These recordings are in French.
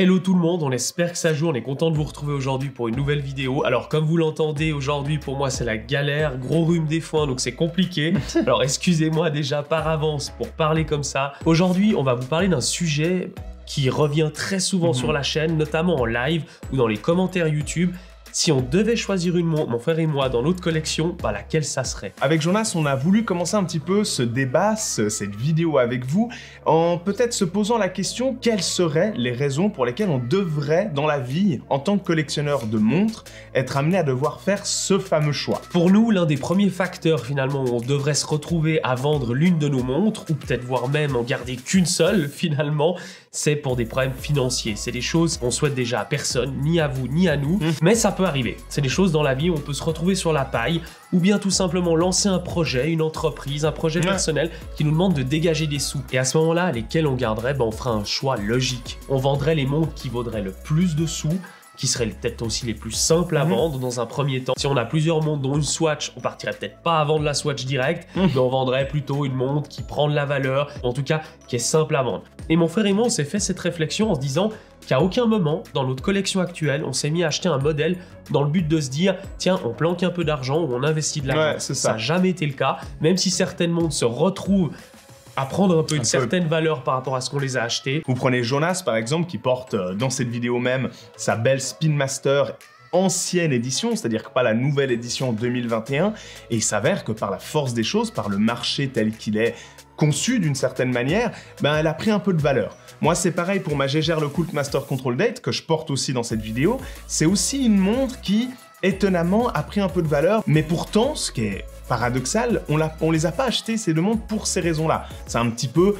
Hello tout le monde, on espère que ça joue, on est content de vous retrouver aujourd'hui pour une nouvelle vidéo. Alors comme vous l'entendez aujourd'hui, pour moi c'est la galère, gros rhume des foins donc c'est compliqué. Alors excusez-moi déjà par avance pour parler comme ça. Aujourd'hui on va vous parler d'un sujet qui revient très souvent sur la chaîne, notamment en live ou dans les commentaires YouTube. Si on devait choisir une montre, mon frère et moi, dans notre collection, laquelle ça serait? Avec Jonas, on a voulu commencer un petit peu ce débat, cette vidéo avec vous, en peut-être se posant la question quelles seraient les raisons pour lesquelles on devrait, dans la vie, en tant que collectionneur de montres, être amené à devoir faire ce fameux choix. Pour nous, l'un des premiers facteurs finalement où on devrait se retrouver à vendre l'une de nos montres, ou peut-être voire même en garder qu'une seule finalement, c'est pour des problèmes financiers. C'est des choses qu'on souhaite déjà à personne, ni à vous, ni à nous, mais ça peut arriver. C'est des choses dans la vie où on peut se retrouver sur la paille, ou bien tout simplement lancer un projet, une entreprise, un projet personnel qui nous demande de dégager des sous. Et à ce moment-là, lesquels on garderait, on ferait un choix logique. On vendrait les montres qui vaudraient le plus de sous, qui seraient peut-être aussi les plus simples à vendre dans un premier temps. Si on a plusieurs montres dont une Swatch, on partirait peut-être pas à vendre la Swatch direct, mais on vendrait plutôt une montre qui prend de la valeur, en tout cas qui est simple à vendre. Et mon frère et moi, on s'est fait cette réflexion en se disant qu'à aucun moment, dans notre collection actuelle, on s'est mis à acheter un modèle dans le but de se dire « Tiens, on planque un peu d'argent ou on investit de l'argent ». Ça n'a jamais été le cas, même si certaines montres se retrouvent à prendre un peu une certaine valeur par rapport à ce qu'on les a achetés. Vous prenez Jonas par exemple qui porte dans cette vidéo même sa belle Spin Master ancienne édition, c'est-à-dire que pas la nouvelle édition 2021, et il s'avère que par la force des choses, par le marché tel qu'il est conçu d'une certaine manière, elle a pris un peu de valeur. Moi c'est pareil pour ma Jaeger LeCoultre Master Control Date que je porte aussi dans cette vidéo, c'est aussi une montre qui étonnamment a pris un peu de valeur, mais pourtant ce qui est paradoxal, on les a pas achetés ces deux montres pour ces raisons-là. C'est un petit peu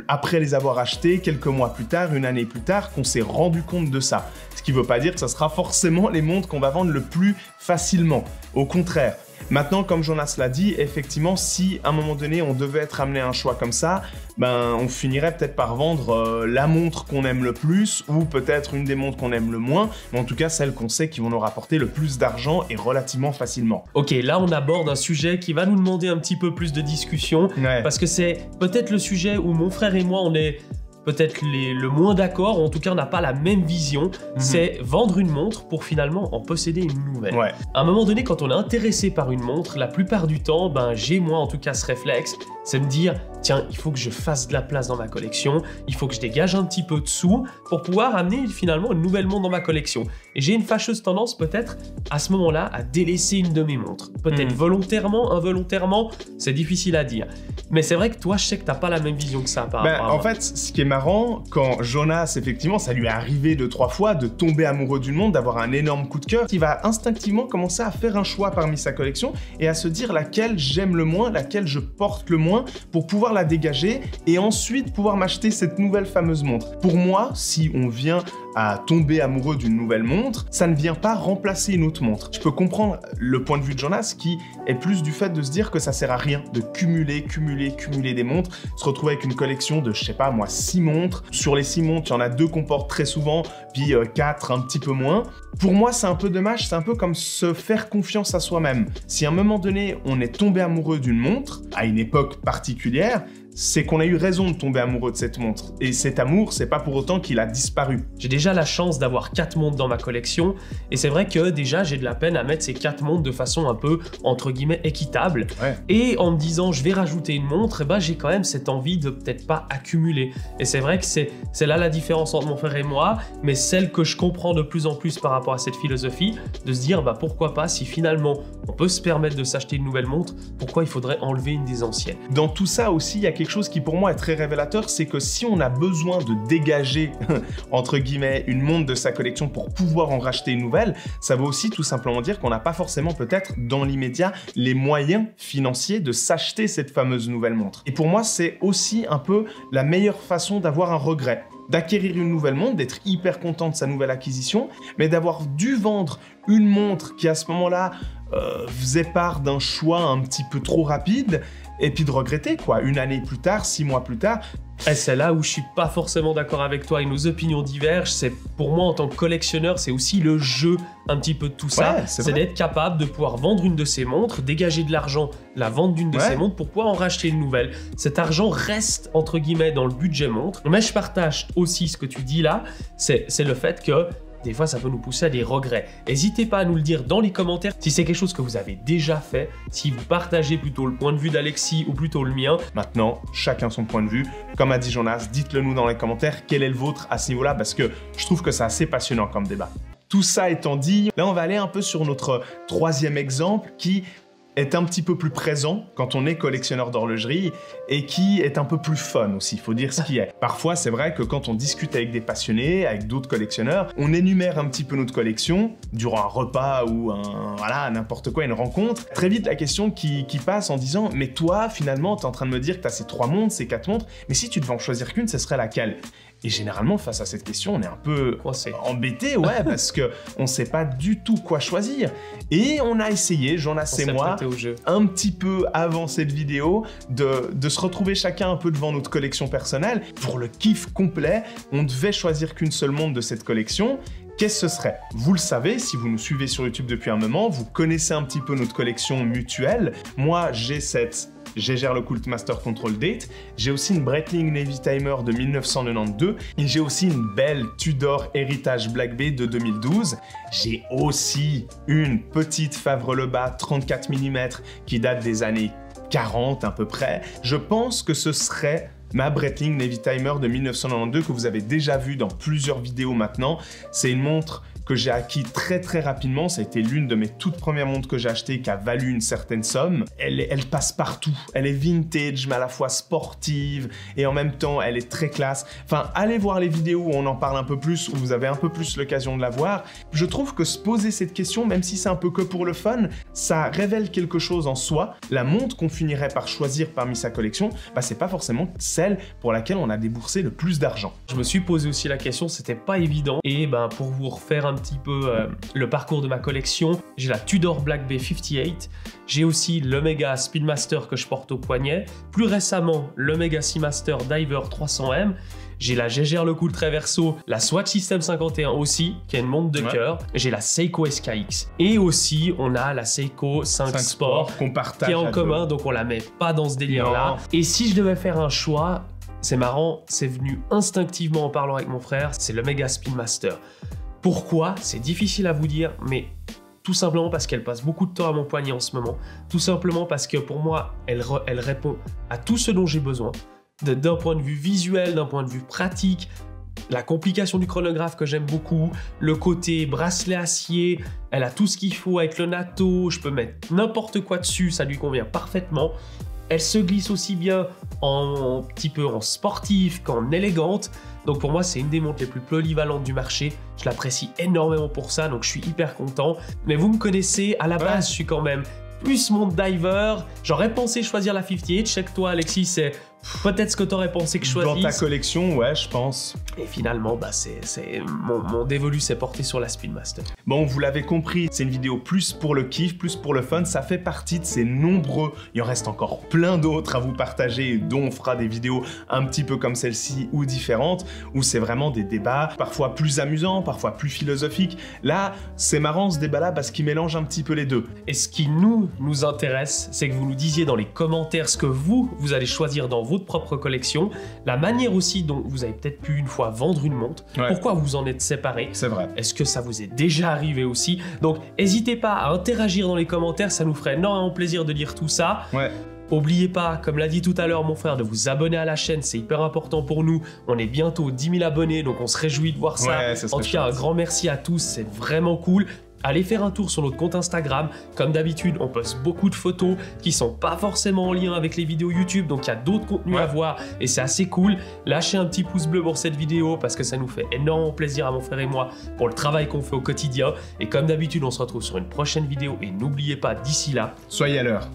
après les avoir achetés, quelques mois plus tard, une année plus tard, qu'on s'est rendu compte de ça. Ce qui veut pas dire que ça sera forcément les montres qu'on va vendre le plus facilement. Au contraire. Maintenant, comme Jonas l'a dit, effectivement, si à un moment donné on devait être amené à un choix comme ça, on finirait peut-être par vendre la montre qu'on aime le plus ou peut-être une des montres qu'on aime le moins, mais en tout cas celle qu'on sait qui vont nous rapporter le plus d'argent et relativement facilement. Ok, là on aborde un sujet qui va nous demander un petit peu plus de discussion, parce que c'est peut-être le sujet où mon frère et moi on est peut-être le moins d'accord, ou en tout cas on n'a pas la même vision, c'est vendre une montre pour finalement en posséder une nouvelle. À un moment donné, quand on est intéressé par une montre, la plupart du temps, j'ai moi en tout cas ce réflexe, c'est me dire, tiens, il faut que je fasse de la place dans ma collection, il faut que je dégage un petit peu de sous pour pouvoir amener finalement une nouvelle montre dans ma collection. Et j'ai une fâcheuse tendance peut-être à ce moment-là à délaisser une de mes montres. Peut-être volontairement, involontairement, c'est difficile à dire. Mais c'est vrai que toi, je sais que t'as pas la même vision que ça par rapport à moi. En fait, ce qui est marrant, quand Jonas, effectivement, ça lui est arrivé 2-3 fois de tomber amoureux d'une montre, d'avoir un énorme coup de cœur, il va instinctivement commencer à faire un choix parmi sa collection et à se dire laquelle j'aime le moins, laquelle je porte le moins, pour pouvoir la dégager et ensuite pouvoir m'acheter cette nouvelle fameuse montre. Pour moi, si on vient à tomber amoureux d'une nouvelle montre, ça ne vient pas remplacer une autre montre. Je peux comprendre le point de vue de Jonas qui est plus du fait de se dire que ça sert à rien de cumuler des montres, se retrouver avec une collection de, je sais pas moi, 6 montres. Sur les 6 montres, il y en a 2 qu'on porte très souvent, puis 4 un petit peu moins. Pour moi, c'est un peu dommage, c'est un peu comme se faire confiance à soi-même. Si à un moment donné, on est tombé amoureux d'une montre, à une époque particulière, c'est qu'on a eu raison de tomber amoureux de cette montre. Et cet amour, c'est pas pour autant qu'il a disparu. J'ai déjà la chance d'avoir 4 montres dans ma collection, et c'est vrai que déjà j'ai de la peine à mettre ces 4 montres de façon un peu, entre guillemets, équitable. Et en me disant, je vais rajouter une montre, j'ai quand même cette envie de peut-être pas accumuler. Et c'est vrai que c'est là la différence entre mon frère et moi, mais celle que je comprends de plus en plus par rapport à cette philosophie, de se dire, pourquoi pas, si finalement on peut se permettre de s'acheter une nouvelle montre, pourquoi il faudrait enlever une des anciennes? Dans tout ça aussi, il y a quelque chose qui pour moi est très révélateur, c'est que si on a besoin de dégager, entre guillemets, une montre de sa collection pour pouvoir en racheter une nouvelle, ça veut aussi tout simplement dire qu'on n'a pas forcément peut-être dans l'immédiat les moyens financiers de s'acheter cette fameuse nouvelle montre. Et pour moi, c'est aussi un peu la meilleure façon d'avoir un regret. D'acquérir une nouvelle montre, d'être hyper content de sa nouvelle acquisition, mais d'avoir dû vendre une montre qui à ce moment-là faisait part d'un choix un petit peu trop rapide, et puis de regretter, quoi, une année plus tard, 6 mois plus tard. Et c'est là où je suis pas forcément d'accord avec toi et nos opinions divergent. C'est pour moi en tant que collectionneur, c'est aussi le jeu un petit peu de tout ça. Ouais, c'est d'être capable de pouvoir vendre une de ces montres, dégager de l'argent, la vente d'une de ces montres pour pouvoir en racheter une nouvelle. Cet argent reste entre guillemets dans le budget montre. Mais je partage aussi ce que tu dis là, c'est le fait que des fois, ça peut nous pousser à des regrets. N'hésitez pas à nous le dire dans les commentaires si c'est quelque chose que vous avez déjà fait, si vous partagez plutôt le point de vue d'Alexis ou plutôt le mien. Maintenant, chacun son point de vue. Comme a dit Jonas, dites-le nous dans les commentaires, quel est le vôtre à ce niveau-là, parce que je trouve que c'est assez passionnant comme débat. Tout ça étant dit, là on va aller un peu sur notre troisième exemple qui est un petit peu plus présent quand on est collectionneur d'horlogerie et qui est un peu plus fun aussi, il faut dire ce qui est. Parfois, c'est vrai que quand on discute avec des passionnés, avec d'autres collectionneurs, on énumère un petit peu notre collection durant un repas ou n'importe quoi, une rencontre. Très vite, la question qui passe en disant « Mais toi, finalement, t'es en train de me dire que t'as ces 3 montres, ces 4 montres, mais si tu devais en choisir qu'une, ce serait laquelle ?» Et généralement, face à cette question, on est un peu embêté, parce qu'on ne sait pas du tout quoi choisir. Et on a essayé, Jonas et moi, un petit peu avant cette vidéo, de se retrouver chacun un peu devant notre collection personnelle. Pour le kiff complet, on devait choisir qu'une seule montre de cette collection. Qu'est-ce que ce serait? Vous le savez, si vous nous suivez sur YouTube depuis un moment, vous connaissez un petit peu notre collection mutuelle. Moi, j'ai cette Jaeger LeCoultre Master Control Date. J'ai aussi une Breitling Navy Timer de 1992. Et j'ai aussi une belle Tudor Heritage Black Bay de 2012. J'ai aussi une petite Favrelebas 34 mm qui date des années 40 à peu près. Je pense que ce serait ma Breitling Navy Timer de 1992 que vous avez déjà vu dans plusieurs vidéos maintenant. C'est une montre que j'ai acquis très rapidement. Ça a été l'une de mes toutes premières montres que j'ai achetées qui a valu une certaine somme. Elle passe partout. Elle est vintage, mais à la fois sportive et en même temps, elle est très classe. Enfin, allez voir les vidéos où on en parle un peu plus, où vous avez un peu plus l'occasion de la voir. Je trouve que se poser cette question, même si c'est un peu que pour le fun, ça révèle quelque chose en soi. La montre qu'on finirait par choisir parmi sa collection, c'est pas forcément celle pour laquelle on a déboursé le plus d'argent. Je me suis posé aussi la question, c'était pas évident. Et pour vous refaire un petit peu le parcours de ma collection, j'ai la Tudor Black Bay 58, j'ai aussi l'Omega Speedmaster que je porte au poignet, plus récemment l'Omega Seamaster Diver 300M, j'ai la Jaeger LeCoultre Reverso, la Swatch System 51 aussi, qui est une montre de cœur, j'ai la Seiko SKX, et aussi on a la Seiko 5 Sport qu'on partage qui est en commun, donc on la met pas dans ce délire-là. Et si je devais faire un choix, c'est marrant, c'est venu instinctivement en parlant avec mon frère, c'est l'Omega Speedmaster. Pourquoi? C'est difficile à vous dire, mais tout simplement parce qu'elle passe beaucoup de temps à mon poignet en ce moment. Tout simplement parce que pour moi, elle répond à tout ce dont j'ai besoin. D'un point de vue visuel, d'un point de vue pratique, la complication du chronographe que j'aime beaucoup, le côté bracelet acier, elle a tout ce qu'il faut avec le natto, je peux mettre n'importe quoi dessus, ça lui convient parfaitement. Elle se glisse aussi bien un petit peu en sportif qu'en élégante. Donc pour moi, c'est une des montres les plus polyvalentes du marché. Je l'apprécie énormément pour ça, donc je suis hyper content. Mais vous me connaissez, à la base, je suis quand même plus montre diver. J'aurais pensé choisir la 58. Je sais que toi, Alexis, c'est peut-être ce que t'aurais pensé que je choisisse. Dans ta collection, ouais, je pense. Et finalement, mon dévolu s'est porté sur la Speedmaster. Bon, vous l'avez compris, c'est une vidéo plus pour le kiff, plus pour le fun. Ça fait partie de ces nombreux, il en reste encore plein d'autres à vous partager, dont on fera des vidéos un petit peu comme celle-ci ou différentes, où c'est vraiment des débats, parfois plus amusants, parfois plus philosophiques. Là, c'est marrant ce débat-là parce qu'il mélange un petit peu les deux. Et ce qui nous intéresse, c'est que vous nous disiez dans les commentaires ce que vous allez choisir dans votre propre collection, la manière aussi dont vous avez peut-être pu une fois vendre une montre, pourquoi vous en êtes séparés. C'est vrai. Est-ce que ça vous est déjà arrivé aussi? Donc n'hésitez pas à interagir dans les commentaires, ça nous ferait énormément plaisir de lire tout ça. N'oubliez pas, comme l'a dit tout à l'heure mon frère, de vous abonner à la chaîne, c'est hyper important pour nous. On est bientôt 10 000 abonnés, donc on se réjouit de voir ça. En tout cas, un grand merci à tous, c'est vraiment cool. Allez faire un tour sur notre compte Instagram. Comme d'habitude, on poste beaucoup de photos qui sont pas forcément en lien avec les vidéos YouTube, donc il y a d'autres contenus à voir et c'est assez cool. Lâchez un petit pouce bleu pour cette vidéo parce que ça nous fait énormément plaisir à mon frère et moi pour le travail qu'on fait au quotidien. Et comme d'habitude, on se retrouve sur une prochaine vidéo et n'oubliez pas, d'ici là, soyez à l'heure.